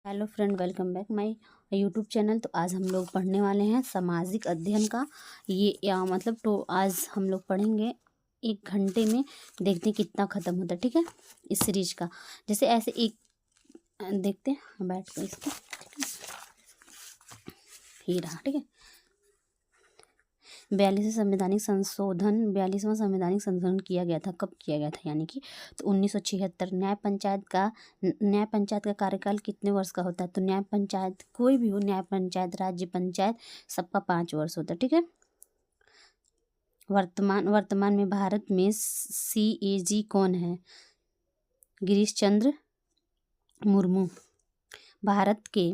Hello friend, welcome back my YouTube channel. तो आज हम लोग पढ़ने वाले हैं सामाजिक अध्ययन का। ये मतलब तो आज हम लोग पढ़ेंगे 1 घंटे में। देखते हैं कितना ख़त्म होता है, ठीक है, इस सीरीज का। जैसे ऐसे एक देखते हैं, बैठ कर इसको, ही रहा, ठीक है। 42वां संवैधानिक संशोधन किया गया था। कब किया गया था? यानी कि तो 1976। न्याय पंचायत का कार्यकाल कितने वर्ष का होता है? तो न्याय पंचायत कोई भी हो, न्याय पंचायत, राज्य पंचायत, सबका 5 वर्ष होता है, ठीक है। वर्तमान में भारत में CAG कौन है? गिरीश चंद्र मुर्मू। भारत के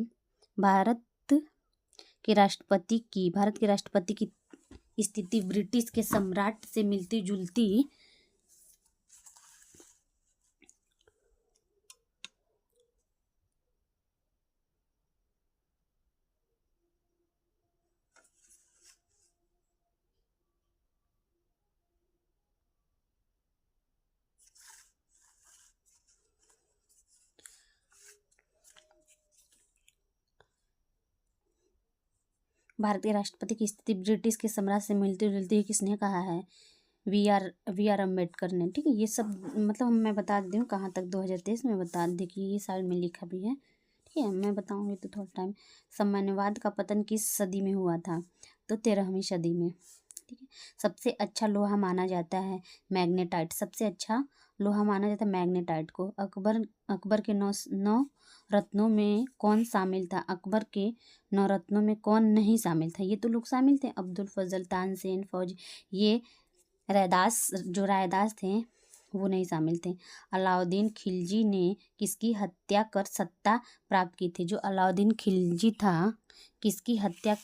राष्ट्रपति की स्थिति ब्रिटिश के सम्राट से मिलती जुलती। भारत के राष्ट्रपति की स्थिति ब्रिटिश के सम्राट से मिलती जुलती है, किसने कहा है? वी आर अम्बेडकर ने, ठीक है। ये सब मतलब मैं बता देती हूँ कहाँ तक, 2023 में बता दी कि ये साइड में लिखा भी है, ठीक है। मैं बताऊँगी तो थोड़ा टाइम। साम्यवाद का पतन किस सदी में हुआ था? तो 13वीं सदी में, ठीक है। सबसे अच्छा लोहा माना जाता है मैग्नेटाइट। सबसे अच्छा लोहा माना जाता है मैग्नेटाइट को। अकबर के नौ रत्नों में कौन शामिल था? अकबर के 9 रत्नों में कौन नहीं शामिल था? ये तो लोग शामिल थे, अब्दुल फजल, तानसेन, फौज, ये रायदास थे, वो नहीं शामिल थे। अलाउद्दीन खिलजी ने किसकी हत्या कर सत्ता प्राप्त की थी? जो अलाउद्दीन खिलजी था, किसकी हत्या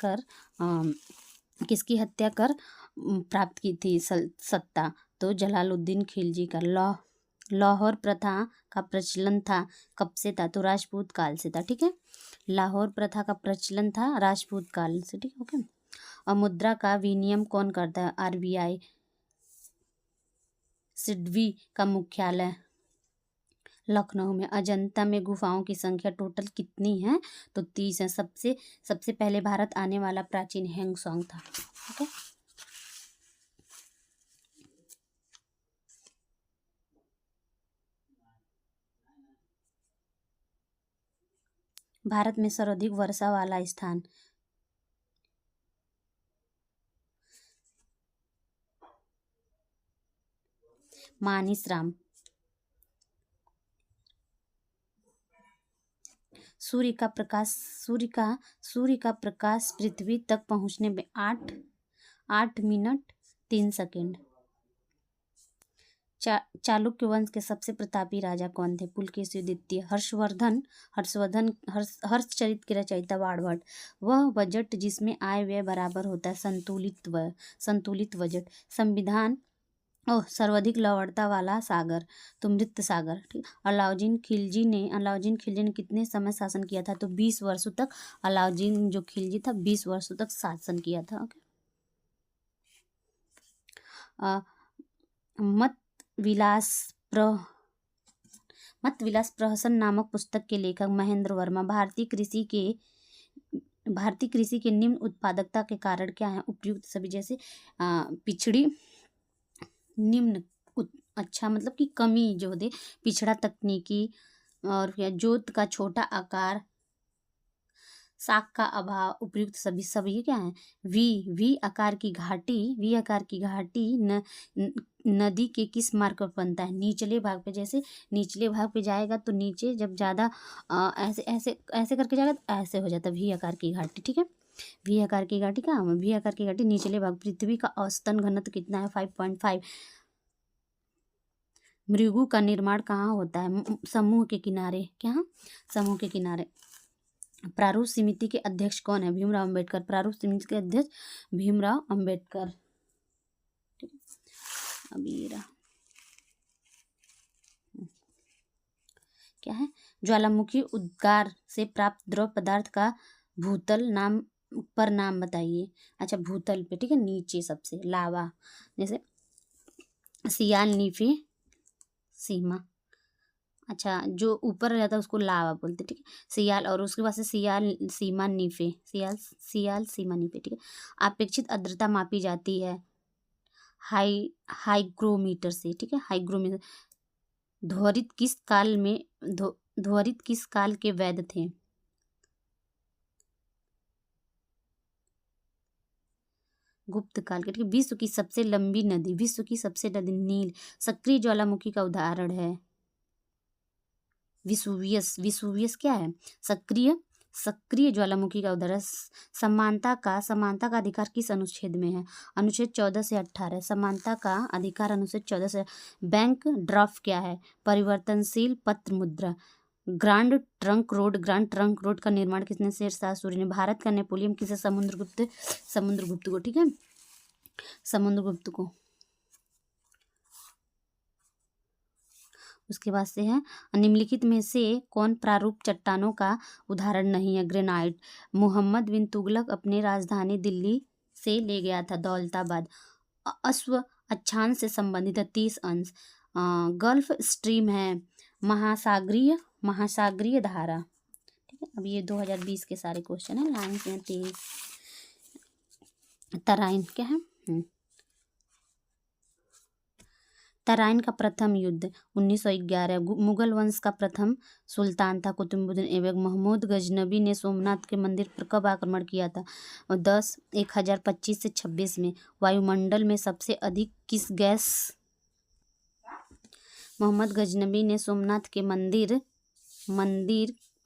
कर प्राप्त की थी सत्ता? तो जलालुद्दीन खिलजी का। लाहौर प्रथा का प्रचलन था कब से था? तो राजपूत काल से था, ठीक है। लाहौर प्रथा का प्रचलन था राजपूत काल से, ठीक है, ओके। और मुद्रा का विनियम कौन करता है? RBI। सिडबी का मुख्यालय लखनऊ में। अजंता में गुफाओं की संख्या टोटल कितनी है? तो 30 है। सबसे पहले भारत आने वाला प्राचीन हैंगसॉन्ग था, ठीक है। भारत में सर्वाधिक वर्षा वाला स्थान? मानिसराम। सूर्य का प्रकाश पृथ्वी तक पहुंचने में 8 मिनट 3 सेकेंड। चालुक्य वंश के सबसे प्रतापी राजा कौन थे? पुलकेशी द्वितीय। हर्षचरित के रचयिता बाणभट्ट। वह बजट जिसमें आय व्यय बराबर होता है संतुलित बजट। संविधान सर्वाधिक लवणता वाला सागर तो मृत सागर, ठीक। अलाउद्दीन खिलजी ने कितने समय शासन किया था? तो 20 वर्षों तक अलाउद्दीन जो खिलजी था 20 वर्षों तक शासन किया था, ओके। मत विलास प्रहसन नामक पुस्तक के लेखक महेंद्र वर्मा। भारतीय कृषि के निम्न उत्पादकता के कारण क्या है? उपयुक्त सभी, जैसे पिछड़ी, निम्न, अच्छा मतलब कि कमी जो होती, पिछड़ा तकनीकी, और क्या, जोत का छोटा आकार, साख का अभाव, उपयुक्त सभी क्या है? वी आकार की घाटी नदी के किस मार्ग पर बनता है? निचले भाग पे। जैसे निचले भाग पे जाएगा तो नीचे, जब ज़्यादा ऐसे ऐसे ऐसे करके जाएगा तो ऐसे हो जाता है वी आकार की घाटी, ठीक है। वी आकार की घाटी निचले भाग। पृथ्वी का औसतन घनत्व कितना है? 5.5। मृगु का निर्माण कहाँ होता है? समूह के किनारे। क्या? समूह के किनारे। प्रारूप समिति के अध्यक्ष कौन है? भीमराव अंबेडकर। प्रारूप समिति के अध्यक्ष भीमराव अंबेडकर, ठीक है। अब ये रहा, क्या है? ज्वालामुखी उद्गार से प्राप्त द्रव पदार्थ का भूतल नाम बताइए। अच्छा, भूतल पे, ठीक है, नीचे सबसे लावा, जैसे सियाल, नीफे, सीमा। अच्छा, जो ऊपर रह जाता है उसको लावा बोलते, ठीक है। सियाल, और उसके बाद से सियाल सीमा नीफे, सियाल सीमा नीफे, ठीक है। अपेक्षित आर्द्रता मापी जाती है हाइग्रोमीटर से, ठीक है, हाइग्रोमीटर। ध्वरित किस काल में ध्वरित किस काल के वैद थे? गुप्त काल के, ठीक है। विश्व की सबसे लंबी नदी, विश्व की सबसे नदी नील। सक्रिय ज्वालामुखी का उदाहरण है विसुवियस क्या है? सक्रिय सक्रिय ज्वालामुखी का उदाहरण। समानता का अधिकार किस अनुच्छेद में है? अनुच्छेद 14 से 18। समानता का अधिकार अनुच्छेद 14 से। बैंक ड्राफ्ट क्या है? परिवर्तनशील पत्र मुद्रा। ग्रांड ट्रंक रोड का निर्माण किसने? शेरशाह सूरी ने। भारत का नेपोलियन किसे? समुद्रगुप्त को, ठीक है, समुद्रगुप्त को। उसके बाद से है निम्नलिखित में से कौन प्रारूप चट्टानों का उदाहरण नहीं है? ग्रेनाइट। मोहम्मद बिन तुगलक अपने राजधानी दिल्ली से ले गया था दौलताबाद। अश्व अक्षांश से संबंधित है 30 अंश। गल्फ स्ट्रीम है महासागरीय धारा, ठीक है। अब ये 2020 के सारे क्वेश्चन है, लाइन से 23। तराइन क्या है? तराइन का प्रथम युद्ध 1911। मुगल वंश का प्रथम सुल्तान था कुतुबुद्दीन ऐबक। महमूद गजनबी ने सोमनाथ के मंदिर पर कब आक्रमण किया था? और 1025 से 26 में। वायुमंडल में सबसे अधिक किस गैस? मोहम्मद गजनबी ने सोमनाथ के मंदिर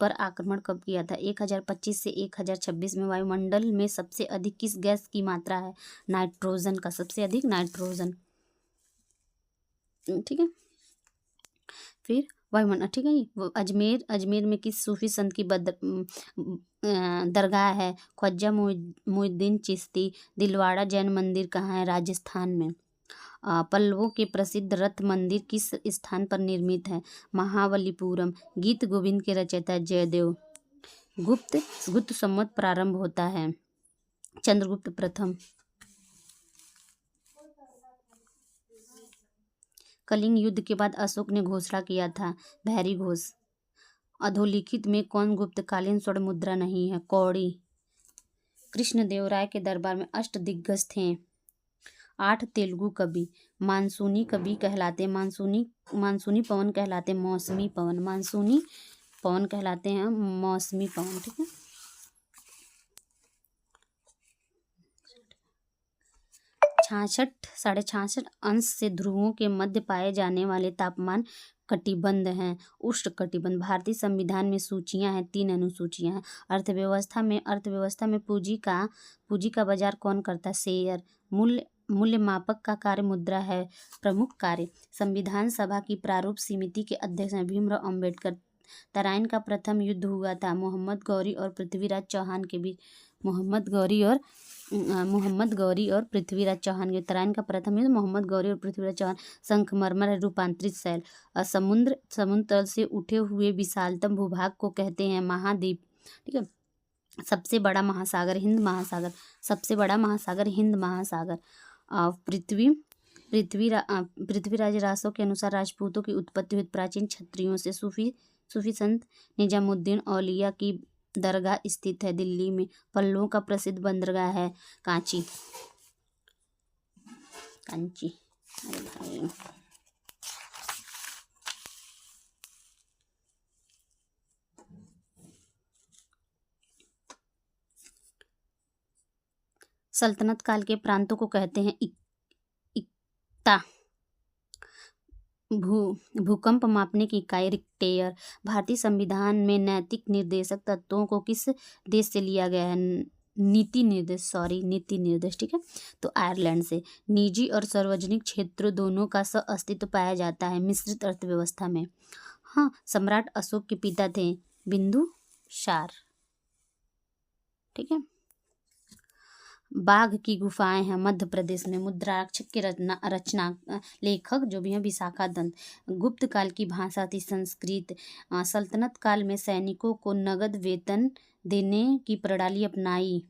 पर आक्रमण कब किया था? 1025 से 1026 में। वायुमंडल में सबसे अधिक किस गैस की मात्रा है? नाइट्रोजन का, सबसे अधिक नाइट्रोजन, ठीक है। फिर वायुमंडल, ठीक है। वो अजमेर में किस सूफी संत की दरगाह है? ख्वाजा मोइनुद्दीन चिश्ती। दिलवाड़ा जैन मंदिर कहाँ है? राजस्थान में। पल्लवों के प्रसिद्ध रथ मंदिर किस स्थान पर निर्मित है? महाबलीपुरम। गीत गोविंद के रचयिता जयदेव। गुप्त संवत प्रारंभ होता है? चंद्रगुप्त प्रथम। कलिंग युद्ध के बाद अशोक ने घोषणा किया था? भैरी घोष। अधोलिखित में कौन गुप्तकालीन स्वर्ण मुद्रा नहीं है? कौड़ी। कृष्णदेवराय के दरबार में अष्टदिग्गज थे? 8 तेलुगु कवि। मानसूनी कवि कहलाते, मानसूनी पवन कहलाते, मौसमी पवन, मानसूनी पवन कहलाते हैं, मौसमी पवन, ठीक है। 66.5 अंश से ध्रुवों के मध्य पाए जाने वाले तापमान कटिबंध हैं, उष्ण कटिबंध। भारतीय संविधान में सूचियां हैं, 3 अनुसूचियां हैं। अर्थव्यवस्था में पूंजी का बाजार कौन करता है? शेयर। मूल्य मापक का कार्य मुद्रा है, प्रमुख कार्य। संविधान सभा की प्रारूप समिति के अध्यक्ष हैं भीमराव अम्बेडकर। तराइन का प्रथम युद्ध हुआ था मोहम्मद गौरी और पृथ्वीराज चौहान के बीच। मोहम्मद गौरी और पृथ्वीराज चौहान के। तराइन का प्रथम युद्ध मोहम्मद गौरी और पृथ्वीराज चौहान। संगमरमर है रूपांतरित शैल। समुद्र तल से उठे हुए विशालतम भूभाग को कहते हैं महाद्वीप, ठीक है। सबसे बड़ा महासागर हिंद महासागर। सबसे बड़ा महासागर हिंद महासागर। पृथ्वीराज रासो के अनुसार राजपूतों की उत्पत्ति हुई प्राचीन क्षत्रियों से। सूफी संत निजामुद्दीन औलिया की दरगाह स्थित है दिल्ली में। पल्लवों का प्रसिद्ध बंदरगाह है कांची। अरे भाई, सल्तनत काल के प्रांतों को कहते हैं इक्ता। भूकंप मापने की इकाई रिक्टेयर। भारतीय संविधान में नैतिक निर्देशक तत्वों को किस देश से लिया गया है? नीति निर्देश, ठीक है। तो आयरलैंड से। निजी और सार्वजनिक क्षेत्र दोनों का अस्तित्व पाया जाता है मिश्रित अर्थव्यवस्था में। हाँ, सम्राट अशोक के पिता थे बिंदुसार, ठीक है। बाघ की गुफाएं हैं मध्य प्रदेश में। मुद्राक्षर के रचना लेखक जो भी हैं विशाखा दत्त। गुप्त काल की भाषा थी संस्कृत। सल्तनत काल में सैनिकों को नगद वेतन देने की प्रणाली अपनाई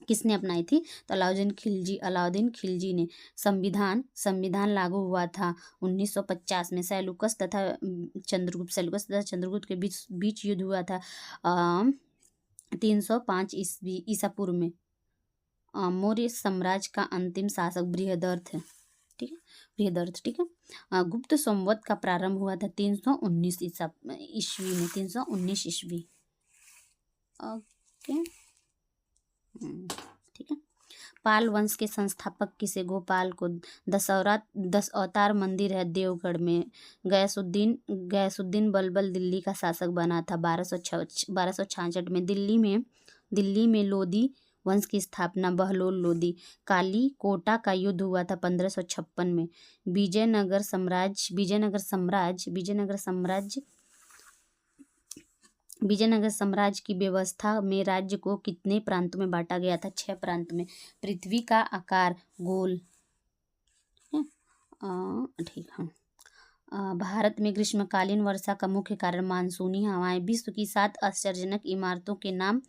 किसने अपनाई थी? तो अलाउद्दीन खिलजी ने। संविधान लागू हुआ था 1950 में। सेलुकस तथा चंद्रगुप्त के बीच बीच युद्ध हुआ था 305 ईसा पूर्व में। मौर्य साम्राज्य का अंतिम शासक बृहदर्थ है, ठीक है, बृहदर्थ, ठीक है। गुप्त संवत का प्रारंभ हुआ था 319 ईस्वी में, 319 ईस्वी। ओके, ठीक है। पाल वंश के संस्थापक किसे? गोपाल को। दस अवतार मंदिर है देवगढ़ में। गयासुद्दीन बलबल दिल्ली का शासक बना था 1266 में। दिल्ली में लोदी वंश की स्थापना बहलोल लोदी। काली कोटा का युद्ध हुआ था 1556 में। विजयनगर साम्राज्य की व्यवस्था में राज्य को कितने प्रांतों में बांटा गया था? 6 प्रांत में। पृथ्वी का आकार गोल, ठीक है। भारत में ग्रीष्मकालीन वर्षा का मुख्य कारण मानसूनी हवाएं। विश्व की 7 आश्चर्यजनक इमारतों के नाम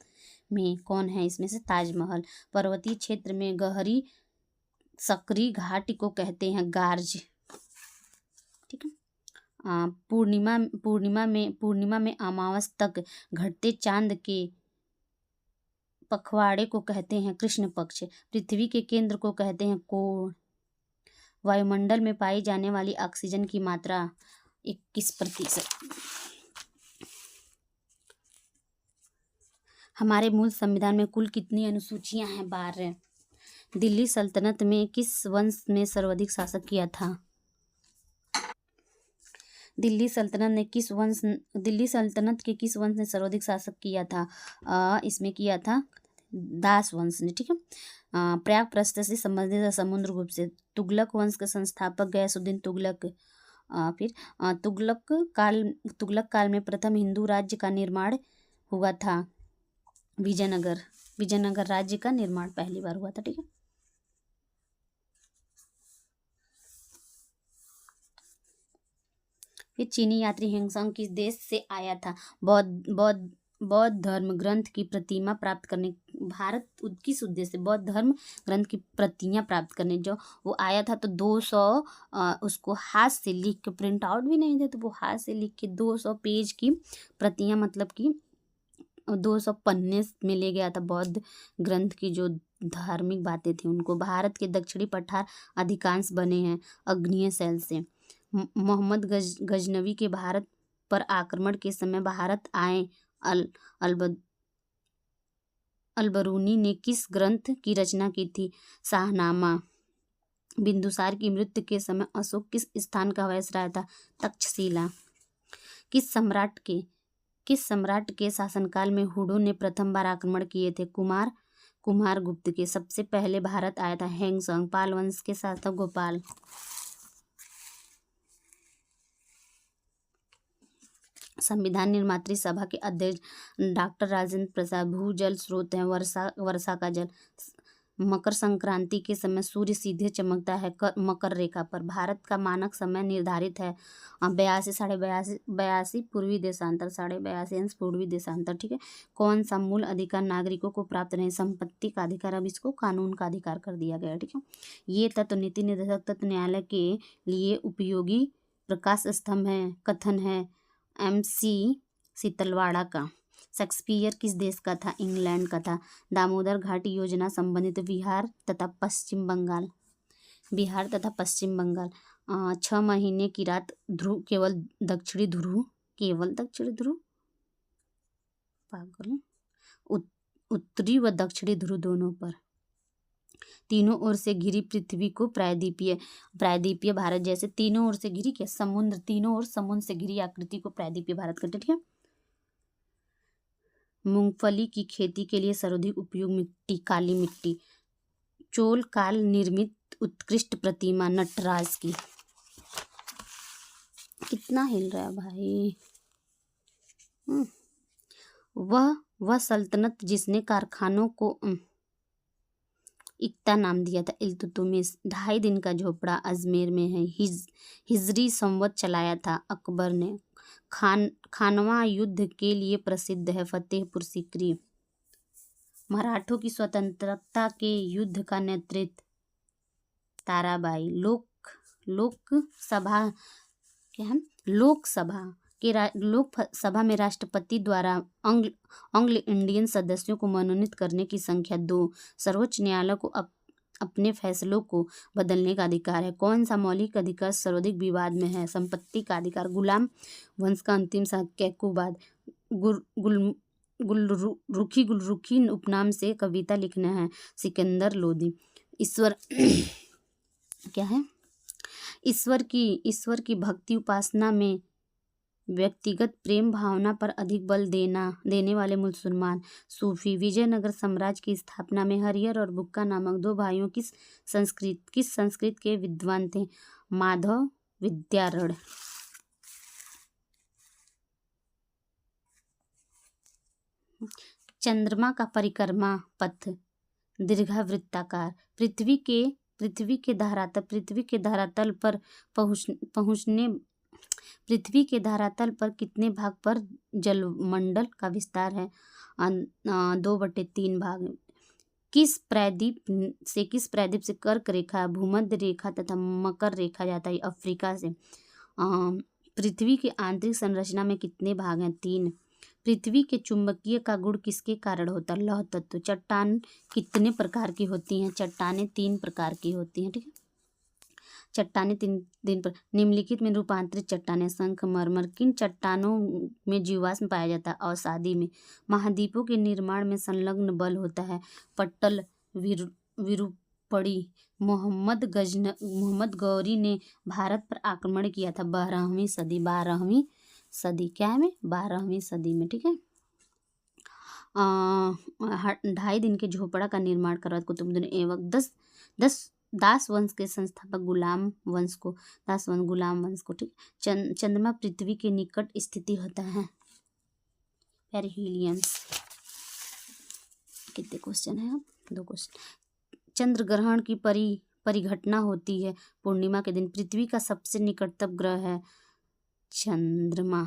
में कौन है इसमें से? ताजमहल। पर्वतीय क्षेत्र में गहरी सकरी घाटी को कहते हैं गार्ज, ठीक है। पूर्णिमा में अमावस तक घटते चांद के पखवाड़े को कहते हैं कृष्ण पक्ष। पृथ्वी के केंद्र को कहते हैं कोण। वायुमंडल में पाई जाने वाली ऑक्सीजन की मात्रा 21%। हमारे मूल संविधान में कुल कितनी अनुसूचियां हैं? 12। दिल्ली सल्तनत में किस वंश ने सर्वाधिक शासन किया था? दिल्ली सल्तनत के किस वंश ने सर्वाधिक शासन किया था? इसमें किया था दास वंश ने, ठीक है। प्रयाग प्रस्थ से संबंधित समुद्रगुप्त से। तुगलक वंश के संस्थापक गयासुद्दीन तुगलक। फिर तुगलक काल में प्रथम हिंदू राज्य का निर्माण हुआ था विजयनगर राज्य का निर्माण पहली बार हुआ था, ठीक है। फिर चीनी यात्री हिंगसंग किस देश से आया था? बौद्ध धर्म ग्रंथ की प्रतिमा प्राप्त करने। भारत किस उद्देश्य से? बौद्ध धर्म ग्रंथ की प्रतियां प्राप्त करने जो वो आया था, तो 200 उसको हाथ से लिख के, प्रिंट आउट भी नहीं थे तो वो हाथ से लिख के 200 पेज की प्रतियां, मतलब कि 200 पन्ने में ले गया था। बौद्ध ग्रंथ की जो धार्मिक बातें थी उनको। भारत के दक्षिणी पठार अधिकांश बने हैं आग्नेय शैल से। मोहम्मद गजनवी के भारत पर आक्रमण के समय भारत आए अलबरूनी ने किस ग्रंथ की रचना की थी? शाहनामा। बिंदुसार की मृत्यु के समय अशोक किस स्थान का वायसराय था? तक्षशिला। किस सम्राट के शासनकाल में हुडू ने प्रथम बार आक्रमण किए थे? कुमारगुप्त के। सबसे पहले भारत आया था हैंगसंग। पाल वंश के शासक गोपाल। संविधान निर्मात्री सभा के अध्यक्ष डॉक्टर राजेंद्र प्रसाद। भूजल स्रोत है वर्षा का जल। मकर संक्रांति के समय सूर्य सीधे चमकता है मकर रेखा पर। भारत का मानक समय निर्धारित है 82 पूर्वी देशांतर, 82.5 पूर्वी देशांतर, ठीक है। कौन सा मूल अधिकार नागरिकों को प्राप्त नहीं? संपत्ति का अधिकार। अब इसको कानून का अधिकार कर दिया गया, ठीक है। ये तत्व नीति निर्देशक तत्व न्यायालय के लिए उपयोगी प्रकाश स्तंभ है। कथन है MC सीतलवाड़ा का। शेक्सपियर किस देश का था? इंग्लैंड का था। दामोदर घाटी योजना संबंधित बिहार तथा पश्चिम बंगाल। 6 महीने की रात ध्रुव केवल दक्षिणी ध्रुव पागल उत्तरी व दक्षिणी ध्रुव दोनों पर तीनों ओर से घिरी पृथ्वी को प्रायद्वीपीय भारत जैसे तीनों ओर से घिरी क्या? समुद्र, तीनों ओर समुद्र से घिरी आकृति को प्रायद्वीपीय भारत कहते हैं, ठीक है। मूंगफली की खेती के लिए सर्वाधिक उपयुक्त मिट्टी? काली मिट्टी। चोल काल निर्मित उत्कृष्ट प्रतिमा नटराज की। कितना हिल रहा है भाई। वह सल्तनत जिसने कारखानों को इक्ता नाम दिया था इल्तुतमिश। 2.5 दिन का झोपड़ा अजमेर में है। हिजरी संवत चलाया था अकबर ने। खानवा युद्ध के लिए प्रसिद्ध है फतेहपुर सीकरी। मराठों की स्वतंत्रता के युद्ध का नेतृत्व ताराबाई। लोकसभा क्या है, लोकसभा में राष्ट्रपति द्वारा एंग्लो इंडियन सदस्यों को मनोनीत करने की संख्या 2। सर्वोच्च न्यायालय को अपने फैसलों को बदलने का अधिकार है। कौन सा मौलिक अधिकार सर्वाधिक विवाद में है? संपत्ति का अधिकार। गुलाम वंश का अंतिम शासक कैकुबाद। गुलरुखी उपनाम से कविता लिखना है सिकंदर लोदी। ईश्वर क्या है, ईश्वर की भक्ति उपासना में व्यक्तिगत प्रेम भावना पर अधिक बल देने वाले मुसलमान सूफी। विजयनगर साम्राज्य की स्थापना में हरिहर और बुक्का नामक 2 भाइयों किस संस्कृत के विद्वान थे? माधव विद्यारण। चंद्रमा का परिक्रमा पथ दीर्घवृत्ताकार। पृथ्वी के धरातल पर कितने भाग पर जलमंडल का विस्तार है? 2/3 भाग। किस प्रायद्वीप से कर्क रेखा, भूमध्य रेखा तथा मकर रेखा जाता है? अफ्रीका से। पृथ्वी की आंतरिक संरचना में कितने भाग हैं? 3। पृथ्वी के चुंबकीय का गुण किसके कारण होता है? लौह तत्व। चट्टान कितने प्रकार की होती हैं? चट्टानें 3 प्रकार की होती हैं। ठीक है, चट्टानें तीन पर। निम्नलिखित में रूपांतरित चट्टानें संगमरमर किन चट्टानों में जीवाश्म पाया जाता है? अवसादी में। महाद्वीपों के निर्माण में संलग्न बल होता है? पट्टल विरूपड़ी। मोहम्मद गौरी ने भारत पर आक्रमण किया था 12वीं सदी। 12वीं सदी क्या है? 12वीं सदी में। ठीक है, 2.5 दिन के झोपड़ा का निर्माण करवा कुतुबुद्दीन ऐबक। दास वंश के संस्थापक गुलाम वंश को ठीक। चंद्रमा पृथ्वी के निकट स्थिति होता है? पेरिहिलियंस। कितने क्वेश्चन है? अब 2 क्वेश्चन। चंद्र ग्रहण की परिघटना होती है पूर्णिमा के दिन। पृथ्वी का सबसे निकटतम ग्रह है चंद्रमा।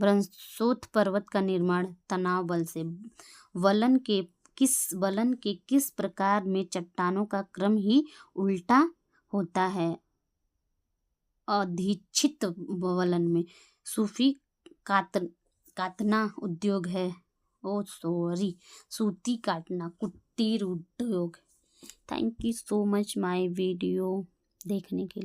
ब्रह्मोत्तर पर्वत का निर्माण तनाव बल से। वलन के किस प्रकार में चट्टानों का क्रम ही उल्टा होता है? अधिच्छित वलन में। सूफी कातना उद्योग है? सूती काटना कुटीर उद्योग। Thank you so much my video देखने के लिए।